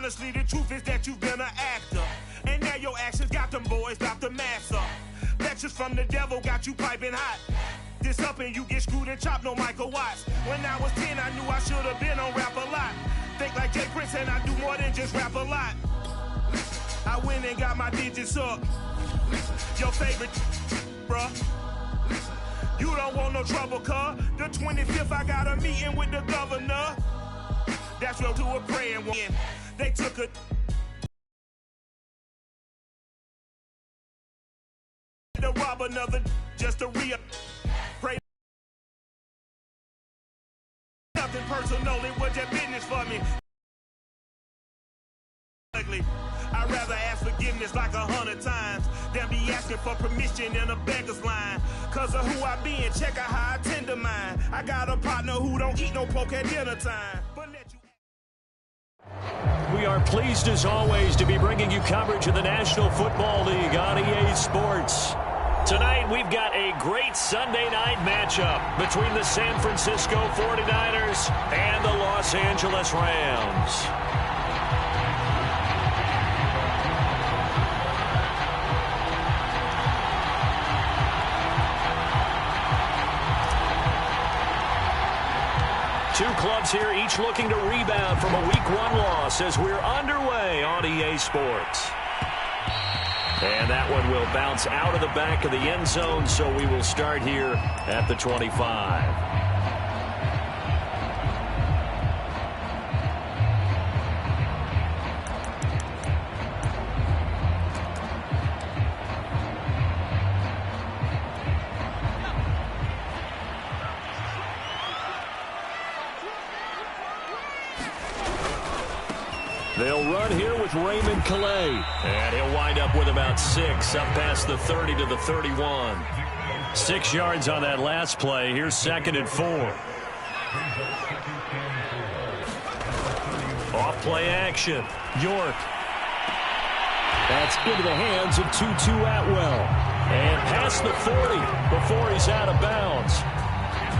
honestly, the truth is that you've been an actor. And now your actions got them boys about the mass up. Lectures from the devil got you piping hot. This up and you get screwed and chopped, no Michael Watts. When I was 10, I knew I should have been on Rap a Lot. Think like Jay Prince and I do more than just rap a lot. I went and got my digits up. Your favorite, bruh. You don't want no trouble, cuz. The 25th, I got a meeting with the governor. That's what to a praying one. They took a to rob another just to re-up. Pray nothing personal, it was just business for me. Ugly. I'd rather ask forgiveness like 100 times than be asking for permission in a beggar's line. Cause of who I be and check out how I tend to mine. I got a partner who don't eat no pork at dinner time. But let you... We are pleased as always to be bringing you coverage of the National Football League on EA Sports. Tonight we've got a great Sunday night matchup between the San Francisco 49ers and the Los Angeles Rams. Two clubs here, each looking to rebound from a Week 1 loss as we're underway on EA Sports. And that one will bounce out of the back of the end zone, so we will start here at the 25. They'll run here with Raymond Calais. And he'll wind up with about 6, up past the 30 to the 31. 6 yards on that last play. Here's 2nd and 4. Off play action. York. That's into the hands of Tutu Atwell. And past the 40 before he's out of bounds.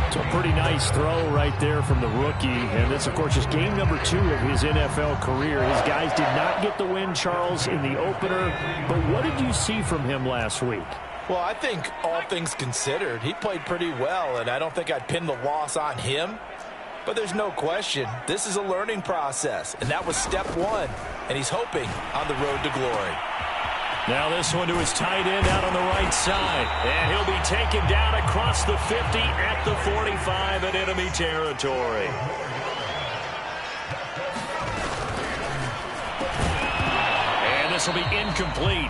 It's a pretty nice throw right there from the rookie. And this, of course, is game number 2 of his NFL career. His guys did not get the win, Charles, in the opener. But what did you see from him last week? Well, I think all things considered, he played pretty well, and I don't think I'd pin the loss on him. But there's no question, this is a learning process, and that was step 1. And he's hoping on the road to glory. Now this one to his tight end out on the right side. And he'll be taken down across the 50 at the 45 in enemy territory. And this will be incomplete.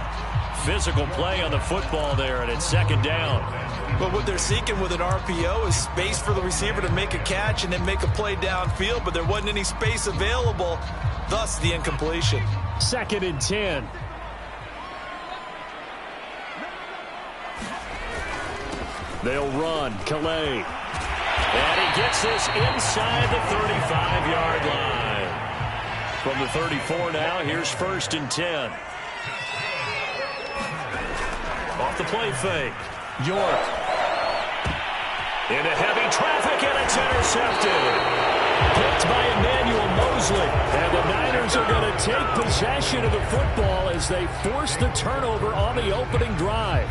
Physical play on the football there, and it's 2nd down. But what they're seeking with an RPO is space for the receiver to make a catch and then make a play downfield, but there wasn't any space available, thus the incompletion. 2nd and 10. They'll run. Calais. And he gets this inside the 35-yard line. From the 34 now, here's 1st and 10. Off the play fake. York. Into heavy traffic, and it's intercepted. Picked by Emmanuel Mosley. And the Niners are going to take possession of the football as they force the turnover on the opening drive.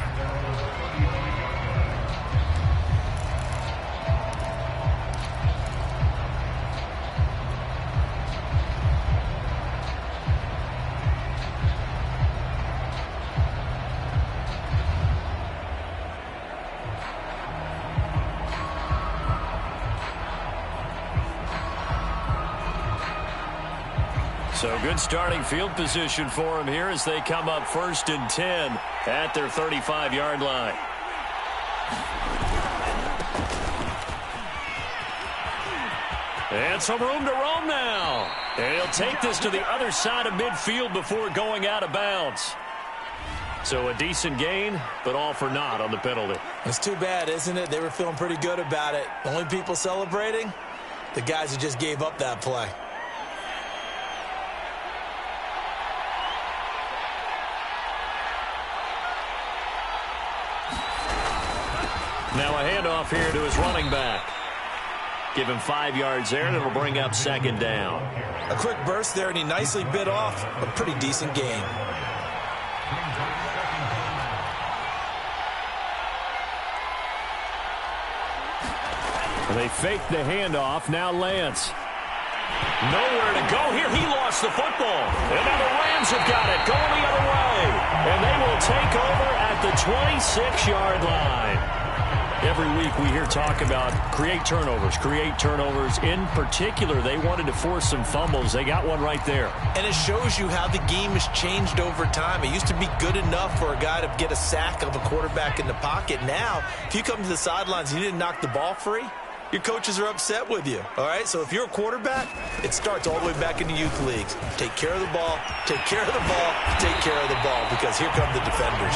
So good starting field position for him here as they come up 1st and 10 at their 35-yard line. And some room to roam now. And he'll take this to the other side of midfield before going out of bounds. So a decent gain, but all for naught on the penalty. It's too bad, isn't it? They were feeling pretty good about it. Only people celebrating, the guys who just gave up that play. Now a handoff here to his running back. Give him 5 yards there, and it'll bring up second down. A quick burst there, and he nicely bit off a pretty decent gain. They fake the handoff. Now Lance. Nowhere to go here. He lost the football. And now the Rams have got it going the other way. And they will take over at the 26-yard line. Every week we hear talk about create turnovers. In particular, they wanted to force some fumbles. They got one right there. And it shows you how the game has changed over time. It used to be good enough for a guy to get a sack of a quarterback in the pocket. Now, if you come to the sidelines and you didn't knock the ball free, your coaches are upset with you, all right? So if you're a quarterback, it starts all the way back in the youth leagues. Take care of the ball, take care of the ball, take care of the ball, because here come the defenders.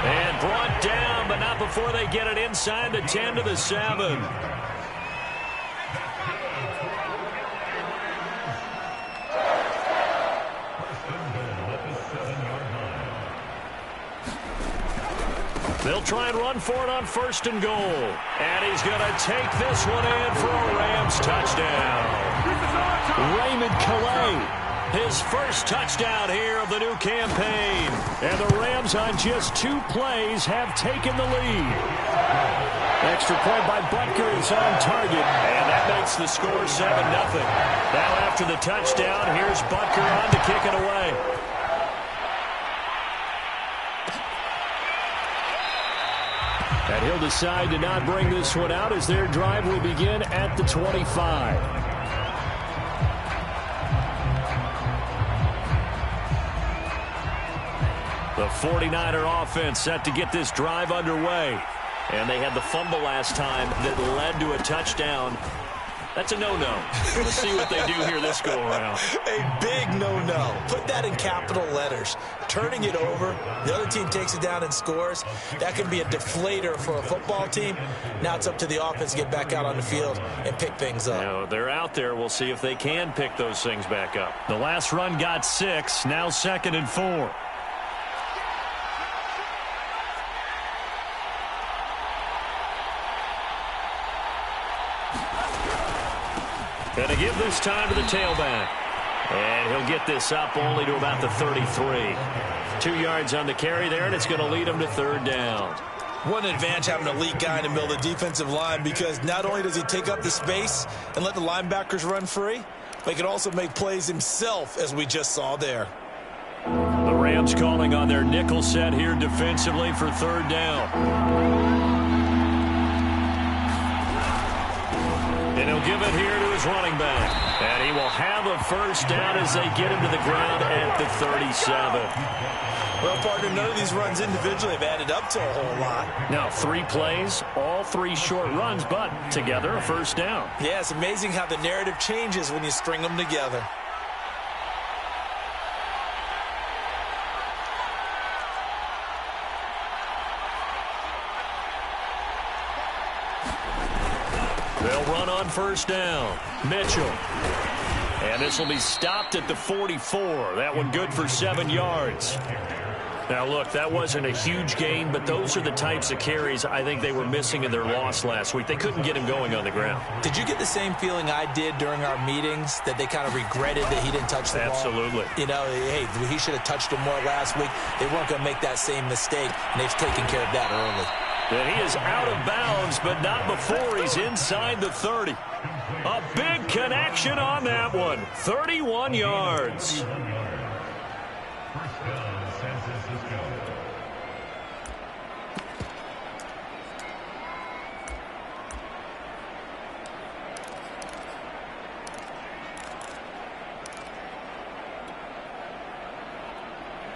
And brought down, but not before they get it inside the 10 to the 7. They'll try and run for it on 1st and goal. And he's going to take this one in for a Rams touchdown. Raymond Calais, his first touchdown here of the new campaign. And the Rams on just 2 plays have taken the lead. Extra point by Butker is on target. And that makes the score 7-0. Now after the touchdown, here's Butker on to kick it away. And he'll decide to not bring this one out as their drive will begin at the 25. The 49er offense set to get this drive underway. And they had the fumble last time that led to a touchdown. That's a no-no. Let's see what they do here this go-around. A big no-no. Put that in capital letters. Turning it over, the other team takes it down and scores. That can be a deflator for a football team. Now it's up to the offense to get back out on the field and pick things up. Now, they're out there. We'll see if they can pick those things back up. The last run got 6. Now 2nd and 4. Going to give this time to the tailback. And he'll get this up only to about the 33. 2 yards on the carry there, and it's going to lead him to 3rd down. What an advantage having an elite guy in the middle of the defensive line, because not only does he take up the space and let the linebackers run free, but he can also make plays himself, as we just saw there. The Rams calling on their nickel set here defensively for 3rd down. And he'll give it here to his running back. And he will have a 1st down as they get him to the ground at the 37. Well, partner, none of these runs individually have added up to a whole lot. Now, 3 plays, all 3 short runs, but together a 1st down. Yeah, it's amazing how the narrative changes when you string them together. They'll run on 1st down. Mitchell. And this will be stopped at the 44. That one good for 7 yards. Now, look, that wasn't a huge gain, but those are the types of carries I think they were missing in their loss last week. They couldn't get him going on the ground. Did you get the same feeling I did during our meetings, that they kind of regretted that he didn't touch the ball? Absolutely. You know, hey, he should have touched him more last week. They weren't going to make that same mistake, and they've taken care of that early. And he is out of bounds, but not before he's inside the 30. A big connection on that one. 31 yards.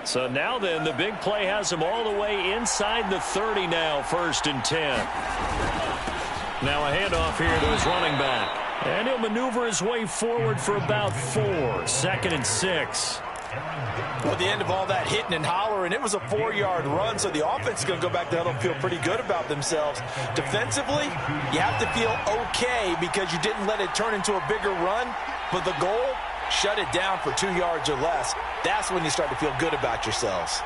So now then, the big play has him all the way inside the 30 now, 1st and 10. Now a handoff here to his running back. And he'll maneuver his way forward for about 4. 2nd and 6. Well, at the end of all that hitting and hollering, it was a 4-yard run, so the offense is going to go back down and feel pretty good about themselves. Defensively, you have to feel okay because you didn't let it turn into a bigger run, but the goal, shut it down for 2 yards or less. That's when you start to feel good about yourselves.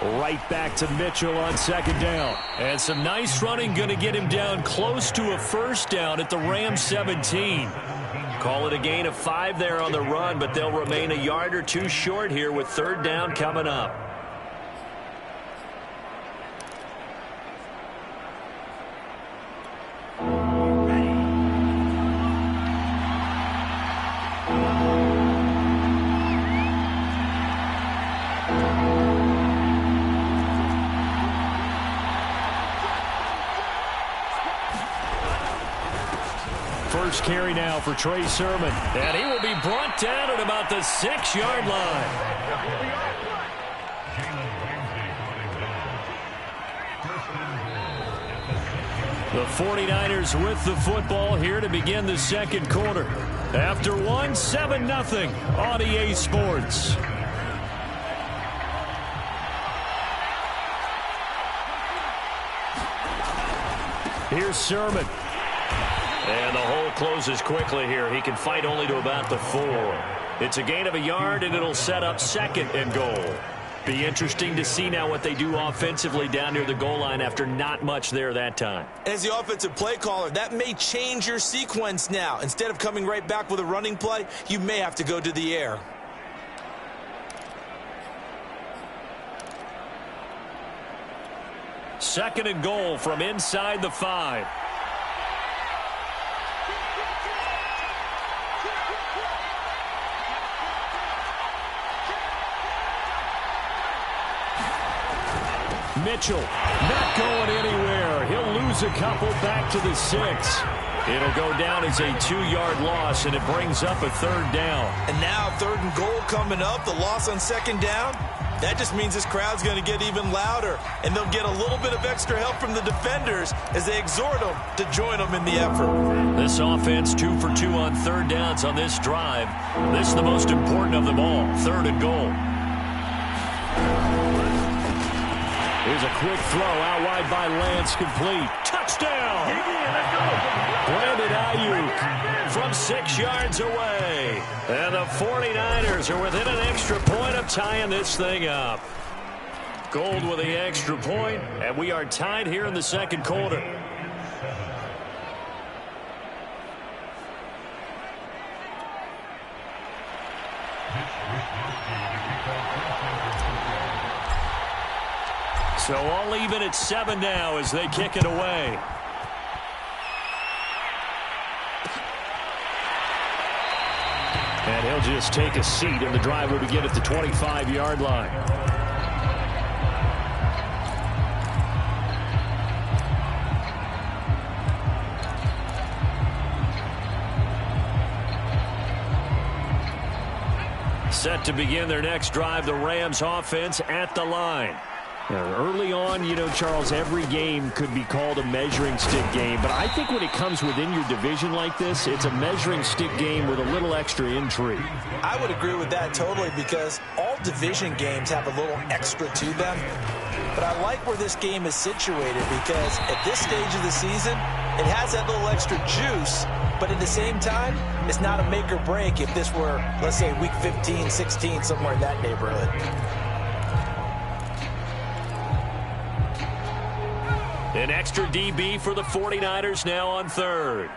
Right back to Mitchell on second down. And some nice running going to get him down close to a first down at the Rams 17. Call it a gain of 5 there on the run, but they'll remain a yard or two short here with third down coming up. First carry now for Trey Sermon. And he will be brought down at about the 6-yard line. The 49ers with the football here to begin the second quarter. After one, 7-0 on EA Sports. Here's Sermon. And the hole closes quickly here. He can fight only to about the 4. It's a gain of a yard, and it'll set up second and goal. Be interesting to see now what they do offensively down near the goal line after not much there that time. As the offensive play caller, that may change your sequence now. Instead of coming right back with a running play, you may have to go to the air. Second and goal from inside the 5. Mitchell not going anywhere. He'll lose a couple back to the 6. It'll go down as a 2-yard loss, and it brings up a third down. And now third and goal coming up, the loss on second down. That just means this crowd's going to get even louder, and they'll get a little bit of extra help from the defenders as they exhort them to join them in the effort. This offense 2 for 2 on third downs on this drive. This is the most important of them all, third and goal. Here's a quick throw out wide by Lance, complete. Touchdown! Brandon Ayuk from 6 yards away. And the 49ers are within an extra point of tying this thing up. Gold with the extra point, and we are tied here in the second quarter. So all even at 7 now as they kick it away. And he'll just take a seat, and the drive will begin at the 25-yard line. Set to begin their next drive, the Rams offense at the line. Early on, you know, Charles, every game could be called a measuring stick game. But I think when it comes within your division like this, it's a measuring stick game with a little extra intrigue. I would agree with that totally, because all division games have a little extra to them. But I like where this game is situated, because at this stage of the season, it has that little extra juice. But at the same time, it's not a make or break if this were, let's say, week 15, 16, somewhere in that neighborhood. An extra DB for the 49ers now on third.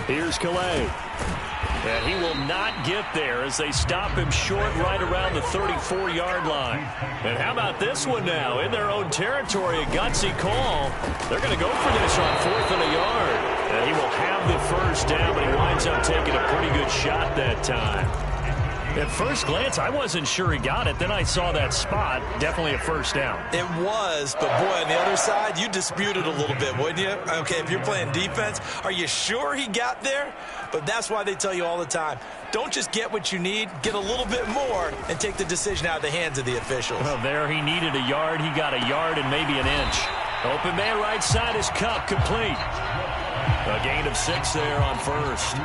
Here's Calais. And he will not get there as they stop him short right around the 34-yard line. And how about this one now? In their own territory, a gutsy call. They're going to go for this on 4th and a yard. And he will have the first down, but he winds up taking a pretty good shot that time. At first glance, I wasn't sure he got it. Then I saw that spot. Definitely a first down. It was, but boy, on the other side, you disputed a little bit, wouldn't you? Okay, if you're playing defense, are you sure he got there? But that's why they tell you all the time, don't just get what you need, get a little bit more, and take the decision out of the hands of the officials. Well, there he needed a yard. He got a yard and maybe an inch. Open man right side is Cup, complete. A gain of 6 there on first.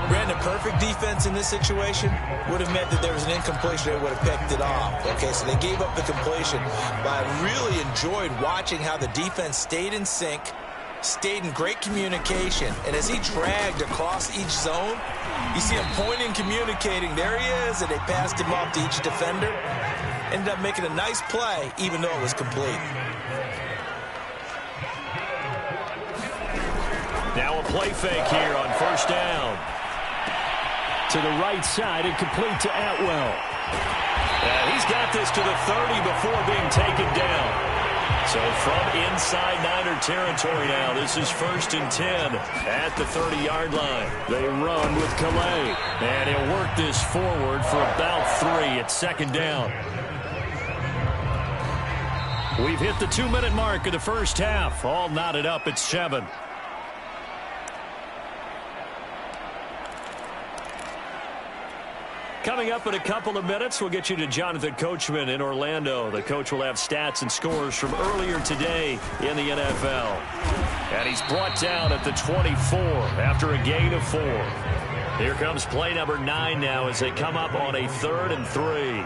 Brandon, perfect defense in this situation would have meant that there was an incompletion. They would have picked it off. Okay, so they gave up the completion. But I really enjoyed watching how the defense stayed in sync, stayed in great communication. And as he dragged across each zone, you see him pointing, communicating. There he is, and they passed him up to each defender. Ended up making a nice play, even though it was complete. Now a play fake here on first down. To the right side and complete to Atwell. And he's got this to the 30 before being taken down. So from inside Niner territory now, this is 1st and 10 at the 30-yard line. They run with Calais. And he'll work this forward for about 3 at 2nd down. We've hit the 2-minute mark of the first half. All knotted up at 7. Coming up in a couple of minutes, we'll get you to Jonathan Coachman in Orlando. The coach will have stats and scores from earlier today in the NFL. And he's brought down at the 24 after a gain of 4. Here comes play number 9 now as they come up on a 3rd and 3.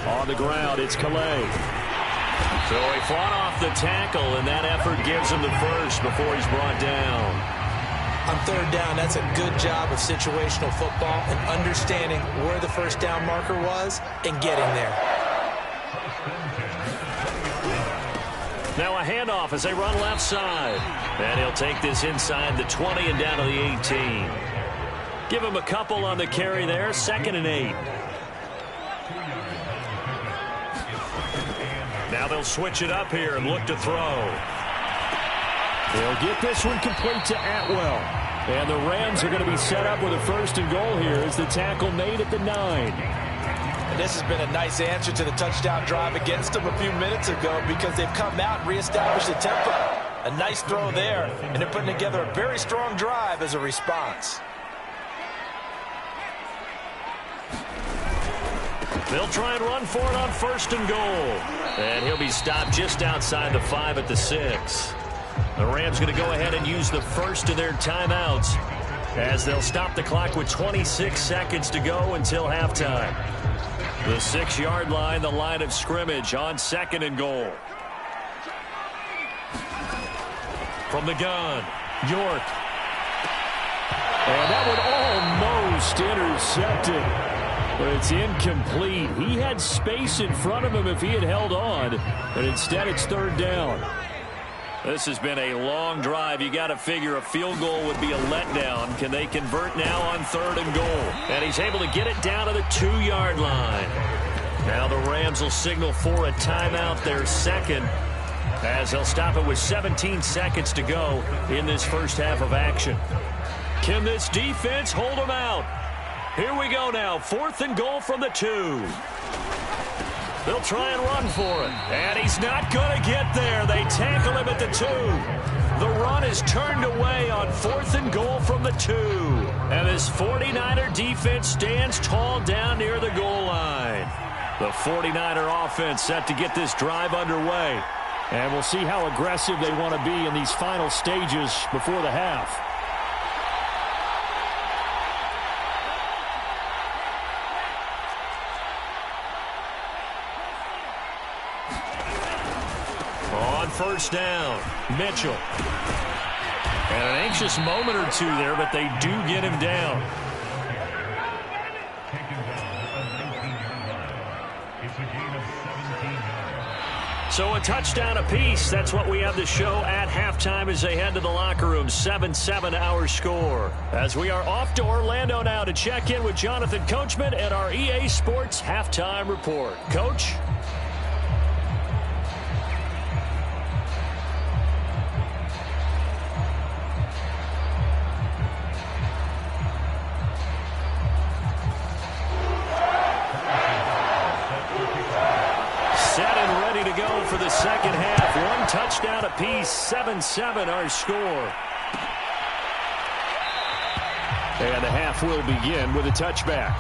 On the ground, it's Calais. So he fought off the tackle, and that effort gives him the first before he's brought down. On 3rd down, that's a good job of situational football and understanding where the first down marker was and getting there. Now a handoff as they run left side. And he'll take this inside the 20 and down to the 18. Give him a couple on the carry there. 2nd and 8. Now they'll switch it up here and look to throw. They'll get this one complete to Atwell. And the Rams are going to be set up with a 1st and goal here as the tackle made at the 9. And this has been a nice answer to the touchdown drive against them a few minutes ago because they've come out and reestablished the tempo. A nice throw there, and they're putting together a very strong drive as a response. They'll try and run for it on 1st and goal. And he'll be stopped just outside the 5 at the 6. The Rams going to go ahead and use the first of their timeouts as they'll stop the clock with 26 seconds to go until halftime. The 6-yard line, the line of scrimmage on 2nd and goal. From the gun, York. And that one almost intercepted. But it's incomplete. He had space in front of him if he had held on. But instead it's 3rd down. This has been a long drive. You got to figure a field goal would be a letdown. Can they convert now on 3rd and goal? And he's able to get it down to the 2-yard line. Now the Rams will signal for a timeout, their 2nd, as they'll stop it with 17 seconds to go in this first half of action. Can this defense hold them out? Here we go now. 4th and goal from the 2. They'll try and run for it. And he's not going to get there. They tackle him at the 2. The run is turned away on 4th and goal from the 2. And this 49er defense stands tall down near the goal line. The 49er offense set to get this drive underway. And we'll see how aggressive they want to be in these final stages before the half. First down, Mitchell. And an anxious moment or two there, but they do get him down. So a touchdown apiece. That's what we have to show at halftime as they head to the locker room. 7-7 our score. As we are off to Orlando now to check in with Jonathan Coachman and our EA Sports halftime report. Coach? For the second half, 1 touchdown apiece, 7-7 our score. And the half will begin with a touchback.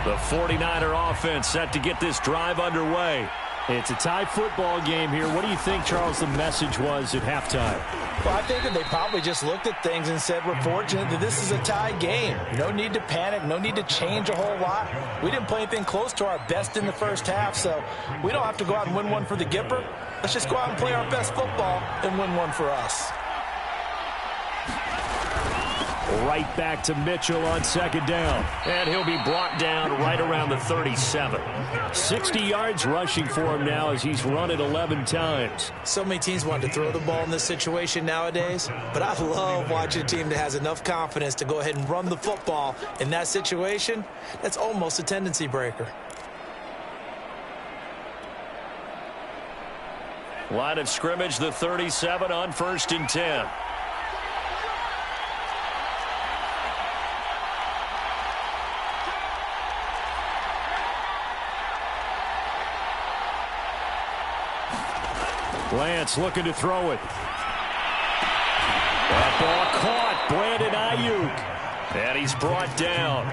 The 49er offense set to get this drive underway. It's a tie football game here. What do you think, Charles, the message was at halftime? Well, I think that they probably just looked at things and said, we're fortunate that this is a tie game. No need to panic. No need to change a whole lot. We didn't play anything close to our best in the first half, so we don't have to go out and win one for the Gipper. Let's just go out and play our best football and win one for us. Right back to Mitchell on second down. And he'll be brought down right around the 37. 60 yards rushing for him now as he's run it 11 times. So many teams want to throw the ball in this situation nowadays, but I love watching a team that has enough confidence to go ahead and run the football in that situation. That's almost a tendency breaker. Line of scrimmage, the 37 on 1st and 10. Lance looking to throw it. That ball caught. Brandon Ayuk. And he's brought down.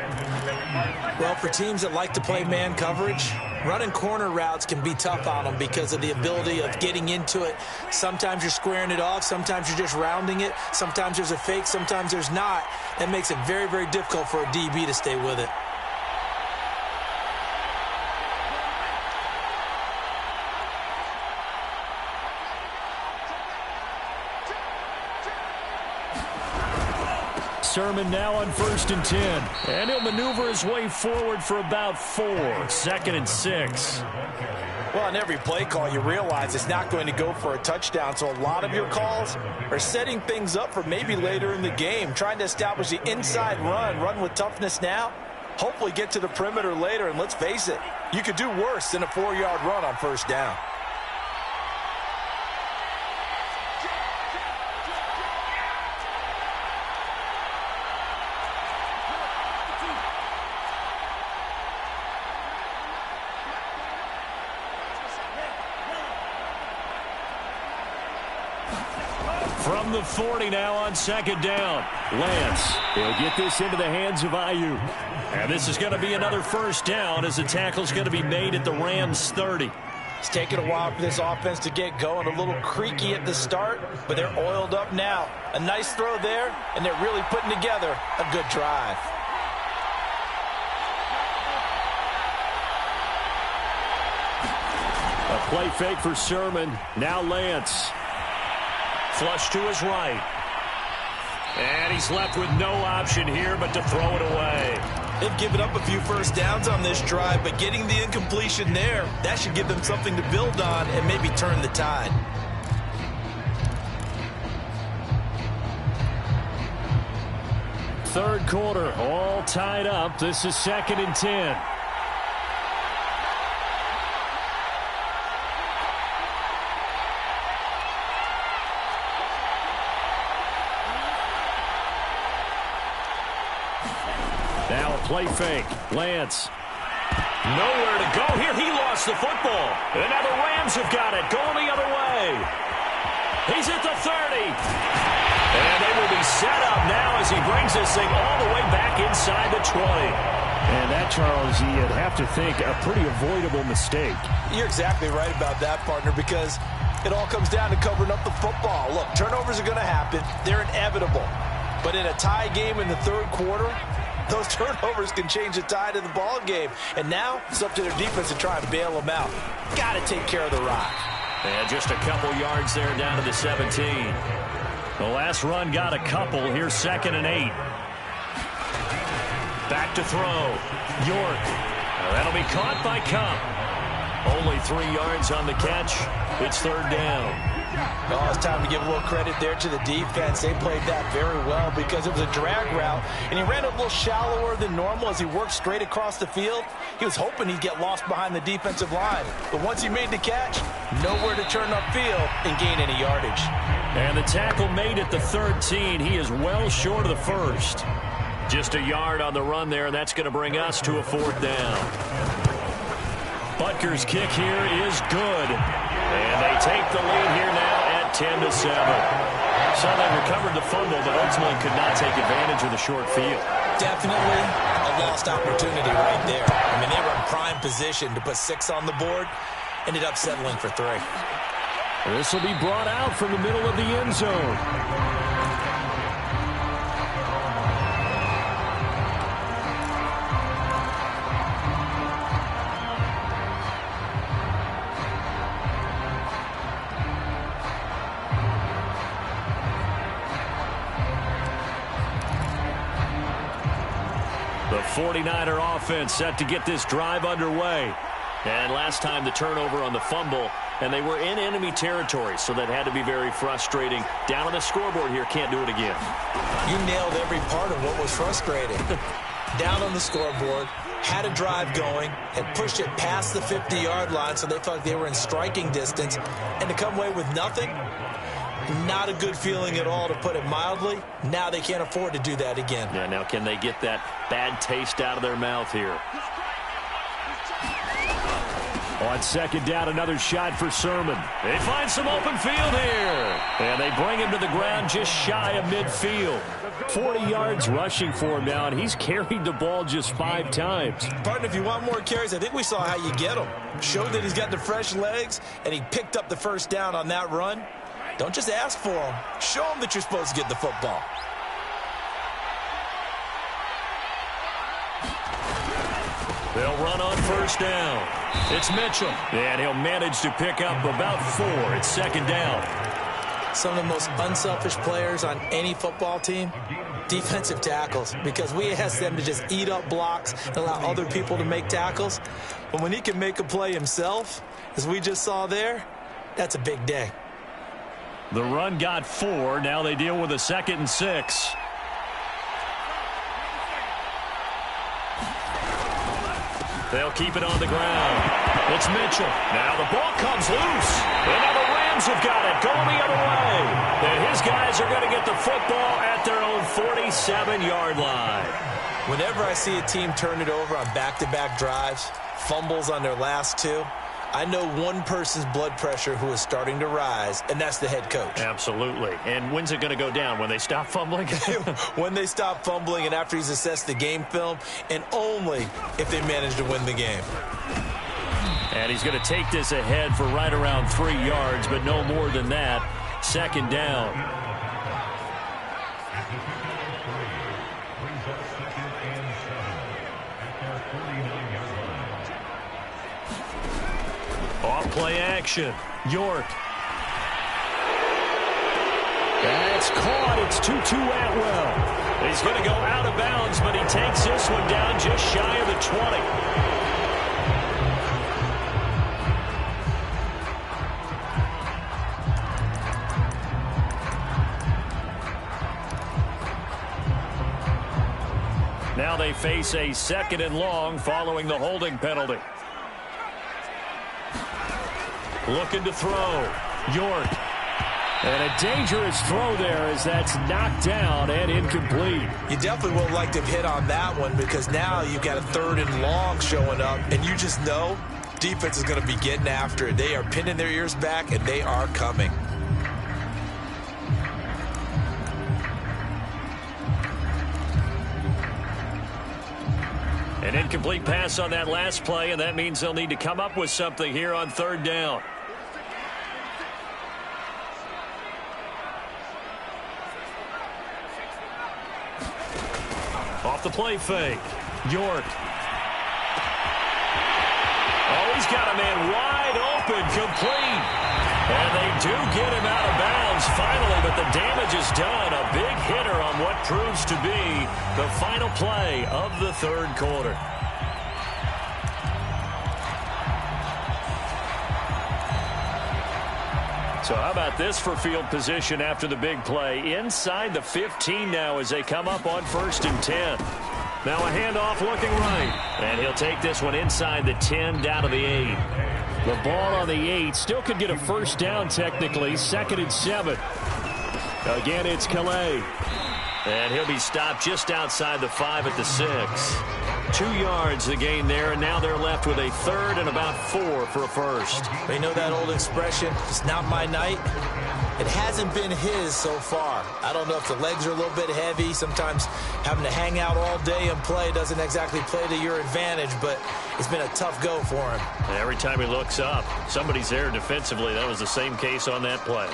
Well, for teams that like to play man coverage, running corner routes can be tough on them because of the ability of getting into it. Sometimes you're squaring it off. Sometimes you're just rounding it. Sometimes there's a fake. Sometimes there's not. That makes it very, very difficult for a DB to stay with it. Sermon now on 1st and 10. And he'll maneuver his way forward for about 4. 2nd and 6. Well, on every play call, you realize it's not going to go for a touchdown. So a lot of your calls are setting things up for maybe later in the game, trying to establish the inside run with toughness now. Hopefully get to the perimeter later. And let's face it, you could do worse than a 4-yard run on 1st down. From the 40 now on 2nd down. Lance, he'll get this into the hands of Ayuk. And this is going to be another 1st down as the tackle's going to be made at the Rams 30. It's taken a while for this offense to get going. A little creaky at the start, but they're oiled up now. A nice throw there, and they're really putting together a good drive. A play fake for Sermon. Now Lance. Flush to his right. And he's left with no option here but to throw it away. They've given up a few 1st downs on this drive, but getting the incompletion there, that should give them something to build on and maybe turn the tide. Third quarter, all tied up. This is 2nd and 10. Now a play fake. Lance. Nowhere to go here. He lost the football. And now the Rams have got it. Going the other way. He's at the 30. And they will be set up now as he brings this thing all the way back inside the 20. And that, Charles, you'd have to think a pretty avoidable mistake. You're exactly right about that, partner, because it all comes down to covering up the football. Look, turnovers are going to happen. They're inevitable. But in a tie game in the 3rd quarter, those turnovers can change the tide of the ball game. And now it's up to their defense to try and bail them out. Got to take care of the rock. And just a couple yards there down to the 17. The last run got a couple. Here's 2nd and 8. Back to throw. York. That'll be caught by Cup. Only 3 yards on the catch. It's 3rd down. Oh, it's time to give a little credit there to the defense. They played that very well because it was a drag route, and he ran a little shallower than normal as he worked straight across the field. He was hoping he'd get lost behind the defensive line. But once he made the catch, nowhere to turn upfield and gain any yardage. And the tackle made at the 13. He is well short of the 1st. Just a yard on the run there, and that's going to bring us to a 4th down. Butker's kick here is good. And they take the lead here now at 10-7. So they recovered the fumble, but ultimately could not take advantage of the short field. Definitely a lost opportunity right there. I mean, they were in prime position to put 6 on the board. ended up settling for 3. This will be brought out from the middle of the end zone. The 49er offense set to get this drive underway. And last time the turnover on the fumble, and they were in enemy territory, so that had to be very frustrating. Down on the scoreboard here, can't do it again. You nailed every part of what was frustrating. Down on the scoreboard, had a drive going, had pushed it past the 50-yard line, so they felt they were in striking distance, and to come away with nothing, not a good feeling at all, to put it mildly. Now they can't afford to do that again. Yeah, now can they get that bad taste out of their mouth here? On second down, another shot for Sermon. They find some open field here. And they bring him to the ground just shy of midfield. 40 yards rushing for him now, and he's carried the ball just 5 times. Partner, if you want more carries, I think we saw how you get them. Showed that he's got the fresh legs, and he picked up the first down on that run. Don't just ask for them. Show them that you're supposed to get the football. They'll run on first down. It's Mitchell. And he'll manage to pick up about 4 at second down. Some of the most unselfish players on any football team, defensive tackles, because we ask them to just eat up blocks and allow other people to make tackles. But when he can make a play himself, as we just saw there, that's a big day. The run got 4. Now they deal with a 2nd and 6. They'll keep it on the ground. It's Mitchell. Now the ball comes loose. And now the Rams have got it going the other way. And his guys are going to get the football at their own 47-yard line. Whenever I see a team turn it over on back-to-back drives, fumbles on their last 2, I know one person's blood pressure who is starting to rise, and that's the head coach. Absolutely. And when's it going to go down? When they stop fumbling? When they stop fumbling and after he's assessed the game film, and only if they manage to win the game. And he's going to take this ahead for right around 3 yards, but no more than that. Second down. Off-play action. York. That's caught. It's Tutu Atwell. He's going to go out of bounds, but he takes this one down just shy of the 20. Now they face a 2nd and long following the holding penalty. Looking to throw. York. And a dangerous throw there as that's knocked down and incomplete. You definitely would like to have hit on that one, because now you've got a 3rd and long showing up, and you just know defense is going to be getting after it. They are pinning their ears back, and they are coming. An incomplete pass on that last play, and that means they'll need to come up with something here on 3rd down. Off the play fake. York. Oh, he's got a man wide open, complete. And they do get him out of bounds finally, but the damage is done. A big hitter on what proves to be the final play of the 3rd quarter. So how about this for field position after the big play? Inside the 15 now as they come up on 1st and 10. Now a handoff looking right. And he'll take this one inside the 10 down to the 8. The ball on the 8 still could get a first down technically. 2nd and 7. Again, it's Calais. And he'll be stopped just outside the 5 at the 6. 2 yards the gain there, and now they're left with a third and about 4 for a first. You know that old expression, it's not my night? It hasn't been his so far. I don't know if the legs are a little bit heavy. Sometimes having to hang out all day and play doesn't exactly play to your advantage, but it's been a tough go for him. And every time he looks up, somebody's there defensively. That was the same case on that play.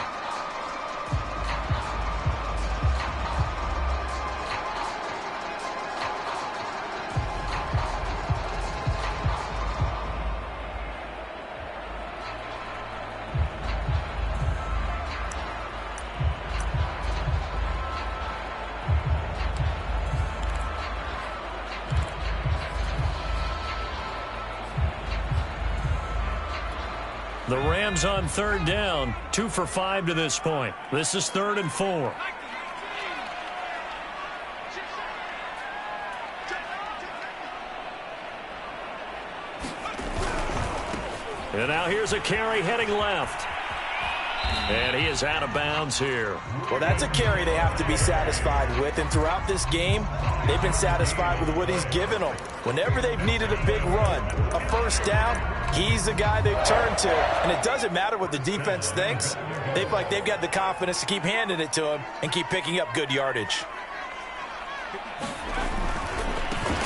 The Rams on third down, 2 for 5 to this point. This is 3rd and 4. And now here's a carry heading left. And he is out of bounds here. Well, that's a carry they have to be satisfied with. And throughout this game, they've been satisfied with what he's given them. Whenever they've needed a big run, a first down, he's the guy they've turned to. And it doesn't matter what the defense thinks. They feel like they've got the confidence to keep handing it to him and keep picking up good yardage.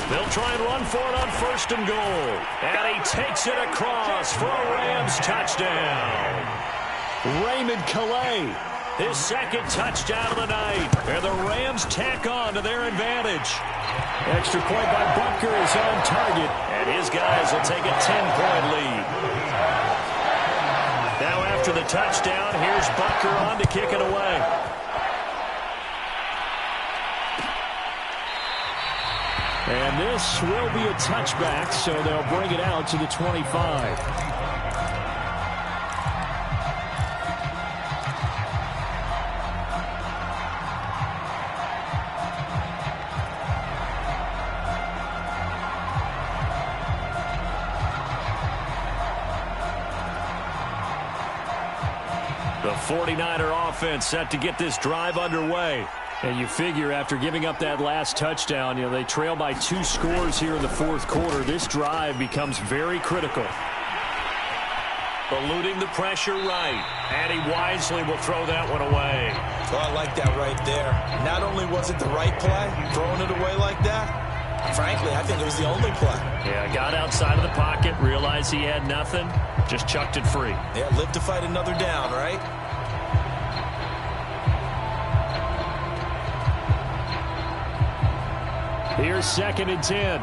They'll try and run for it on 1st and goal. And he takes it across for a Rams touchdown. Raymond Calais, his 2nd touchdown of the night. And the Rams tack on to their advantage. Extra point by Butker is on target. And his guys will take a 10-point lead. Now after the touchdown, here's Butker on to kick it away. And this will be a touchback, so they'll bring it out to the 25. The 49er offense set to get this drive underway. And you figure after giving up that last touchdown, they trail by 2 scores here in the 4th quarter. This drive becomes very critical. Eluding the pressure right. And he wisely will throw that one away. Well, I like that right there. Not only was it the right play, throwing it away like that, frankly, I think it was the only play. Yeah, got outside of the pocket, realized he had nothing, just chucked it free. Yeah, live to fight another down, right? Here's 2nd and 10.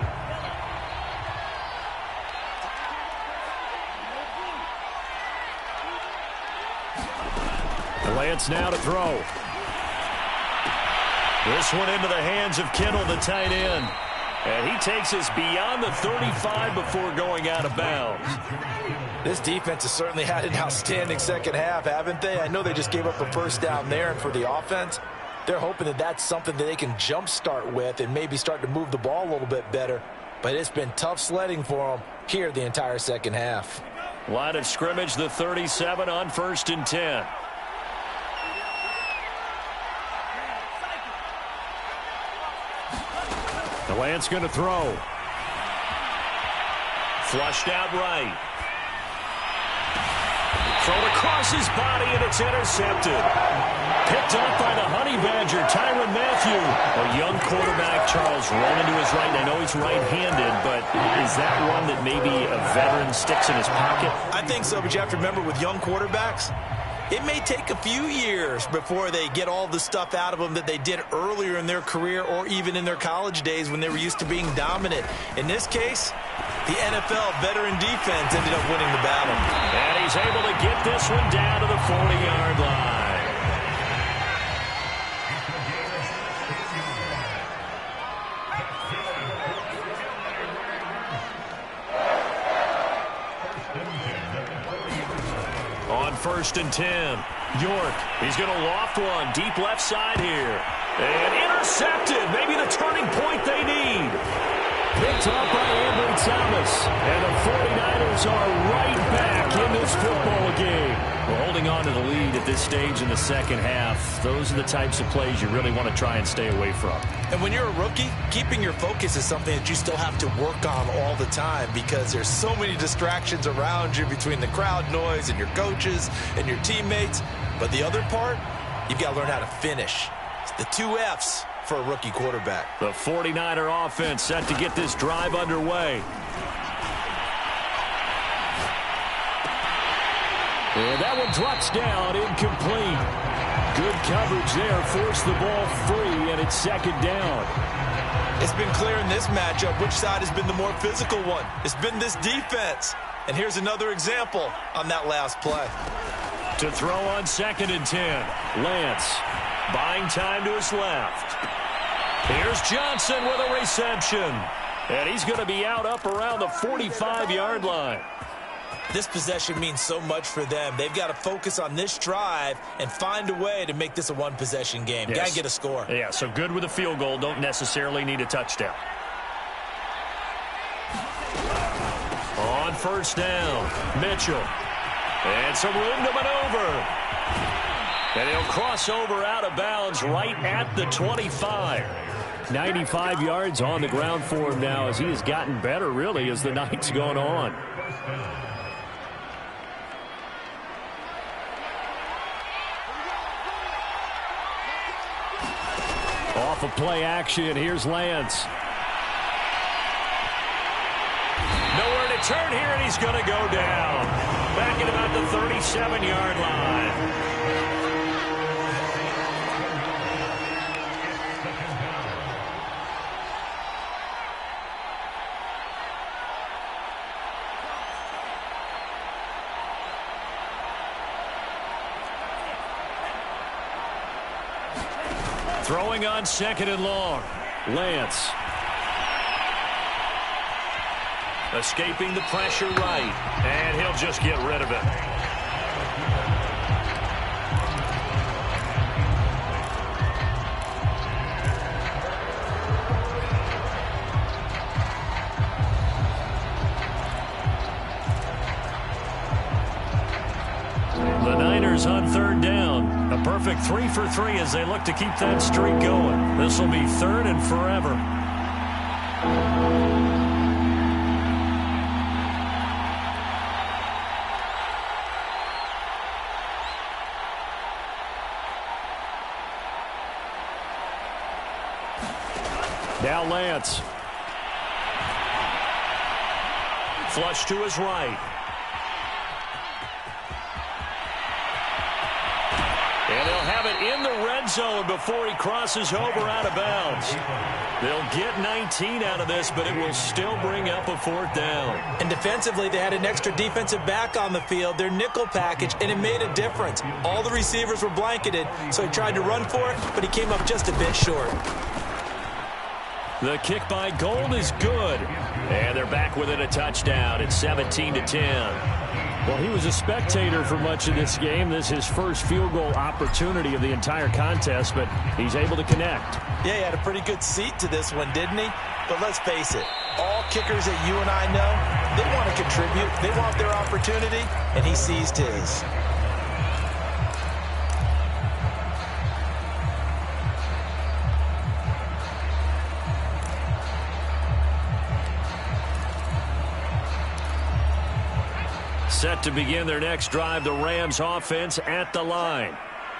Lance now to throw. This one into the hands of Kittle, the tight end. And he takes us beyond the 35 before going out of bounds. This defense has certainly had an outstanding second half, haven't they? I know they just gave up a first down there, and for the offense, they're hoping that that's something that they can jumpstart with and maybe start to move the ball a little bit better. But it's been tough sledding for them here the entire second half. Line of scrimmage, the 37 on 1st and 10. The Lance going to throw. Flushed out right. Thrown across his body, and it's intercepted. Picked up by the Honey Badger, Tyrann Mathieu. A young quarterback, Charles, rolling to his right. And I know he's right-handed, but is that one that maybe a veteran sticks in his pocket? I think so, but you have to remember with young quarterbacks, it may take a few years before they get all the stuff out of them that they did earlier in their career or even in their college days when they were used to being dominant. In this case, the NFL veteran defense ended up winning the battle. And he's able to get this one down to the 40-yard line. On 1st and 10, York, he's going to loft one deep left side here. And intercepted, maybe the turning point they need. Picked up by Ambry Thomas. And the 49ers are right back in this football game. Well, holding on to the lead at this stage in the second half, those are the types of plays you really want to try and stay away from. And when you're a rookie, keeping your focus is something that you still have to work on all the time because there's so many distractions around you between the crowd noise and your coaches and your teammates. But the other part, you've got to learn how to finish. It's the 2 F's for a rookie quarterback. The 49er offense set to get this drive underway. And that one drops down, incomplete. Good coverage there, forced the ball free, and it's second down. It's been clear in this matchup which side has been the more physical one. It's been this defense. And here's another example on that last play. To throw on 2nd and 10, Lance buying time to his left. Here's Johnson with a reception. And he's going to be out up around the 45-yard line. This possession means so much for them. They've got to focus on this drive and find a way to make this a one-possession game. Yes. Got to get a score. Yeah, so good with a field goal. Don't necessarily need a touchdown. On 1st down, Mitchell. And some room to maneuver. And he'll cross over out of bounds right at the 25. 95 yards on the ground for him now as he has gotten better, really, as the night's gone on. Off of play action, here's Lance. Nowhere to turn here, and he's going to go down. Back at about the 37-yard line. Throwing on 2nd and long. Lance. Escaping the pressure right. And he'll just get rid of it. The Niners on 3rd down. A perfect 3 for 3 as they look to keep that streak going. This will be 3rd and forever. Now Lance. Flush to his right. And they'll have it in the red zone before he crosses over out of bounds. They'll get 19 out of this, but it will still bring up a 4th down. And defensively, they had an extra defensive back on the field, their nickel package, and it made a difference. All the receivers were blanketed, so he tried to run for it, but he came up just a bit short. The kick by Gold is good. And they're back within a touchdown. It's 17-10. Well, he was a spectator for much of this game. This is his first field goal opportunity of the entire contest, but he's able to connect. Yeah, he had a pretty good seat to this one, didn't he? But let's face it, all kickers that you and I know, they want to contribute. They want their opportunity, and he seized his. Set to begin their next drive, the Rams offense at the line.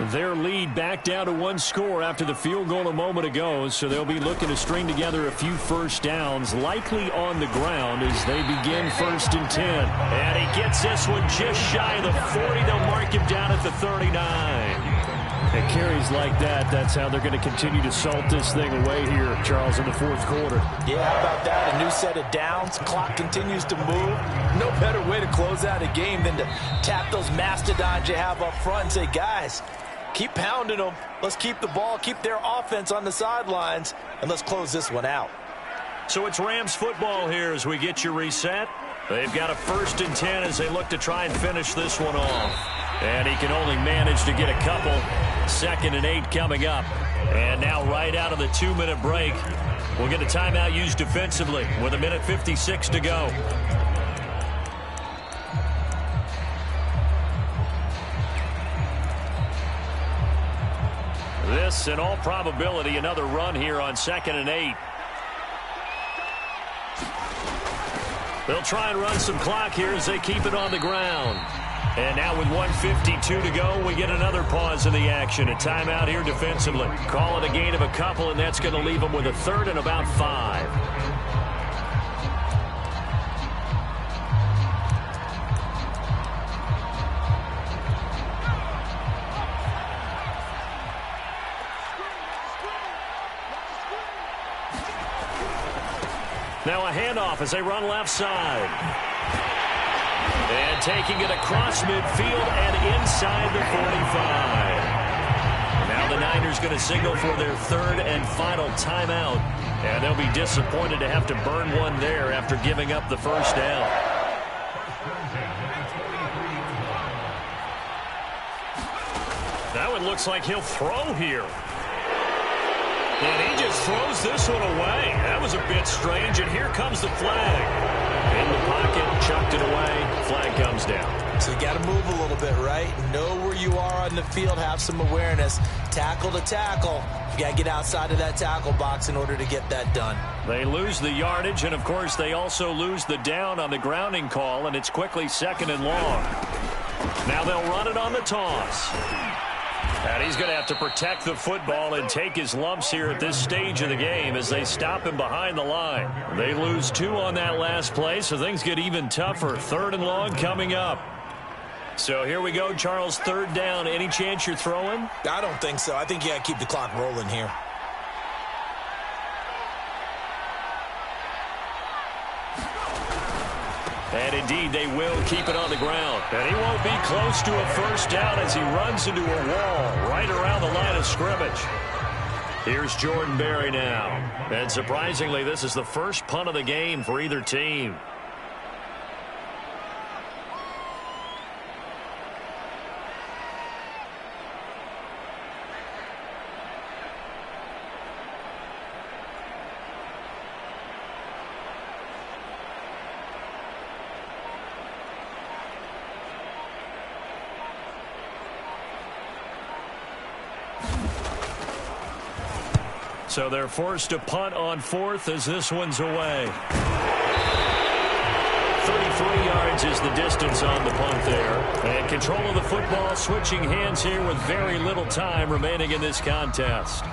Their lead back down to 1 score after the field goal a moment ago, so they'll be looking to string together a few first downs, likely on the ground as they begin 1st and 10. And he gets this one just shy of the 40. They'll mark him down at the 39. And carries like that, that's how they're going to continue to salt this thing away here, Charles, in the 4th quarter. Yeah, how about that? A new set of downs. Clock continues to move. No better way to close out a game than to tap those mastodons you have up front and say, guys, keep pounding them. Let's keep the ball, keep their offense on the sidelines, and let's close this one out. So it's Rams football here as we get you reset. They've got a 1st and 10 as they look to try and finish this one off. And he can only manage to get a couple. 2nd and 8 coming up. And now right out of the 2-minute break, we'll get a timeout used defensively with 1:56 to go. This, in all probability, another run here on 2nd and 8. They'll try and run some clock here as they keep it on the ground. And now with 1:52 to go, we get another pause in the action. A timeout here defensively. Call it a gain of a couple, and that's going to leave them with a 3rd and about 5. Now a handoff as they run left side. And taking it across midfield and inside the 45. Now the Niners going to signal for their 3rd and final timeout. And they'll be disappointed to have to burn one there after giving up the first down. That one looks like he'll throw here. And he just throws this one away. That was a bit strange, and here comes the flag. In the pocket, chucked it away, flag comes down. So you got to move a little bit, right? Know where you are on the field, have some awareness. Tackle to tackle. You got to get outside of that tackle box in order to get that done. They lose the yardage, and of course they also lose the down on the grounding call, and it's quickly 2nd and long. Now they'll run it on the toss. And he's going to have to protect the football and take his lumps here at this stage of the game as they stop him behind the line. They lose 2 on that last play, so things get even tougher. 3rd and long coming up. So here we go, Charles, 3rd down. Any chance you're throwing? I don't think so. I think you got to keep the clock rolling here. And indeed, they will keep it on the ground. And he won't be close to a first down as he runs into a wall right around the line of scrimmage. Here's Jordan Berry now. And surprisingly, this is the first punt of the game for either team. So they're forced to punt on 4th as this one's away. 33 yards is the distance on the punt there. And control of the football switching hands here with very little time remaining in this contest.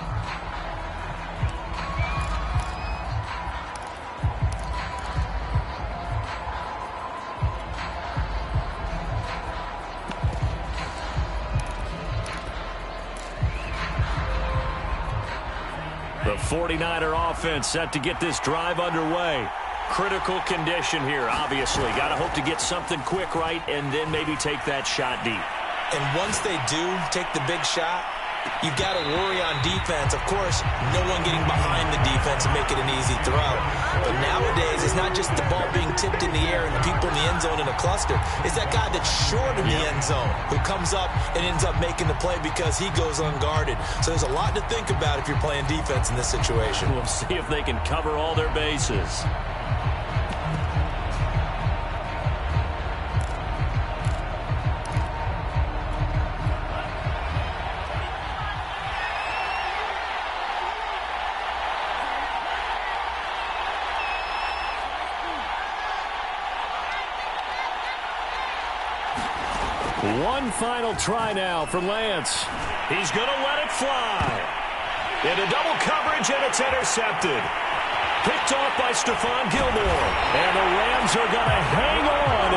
The 49er offense set to get this drive underway. Critical condition here, obviously. Got to hope to get something quick right and then maybe take that shot deep. And once they do take the big shot, you've got to worry on defense. Of course, no one getting behind the defense and make it an easy throw. But nowadays, it's not just the ball being tipped in the air and the people in the end zone in a cluster. It's that guy that's short of the end zone who comes up and ends up making the play because he goes unguarded. So there's a lot to think about if you're playing defense in this situation. We'll see if they can cover all their bases. One final try now for Lance. He's going to let it fly. Into double coverage, and it's intercepted. Picked off by Stephon Gilmore. And the Rams are going to hang on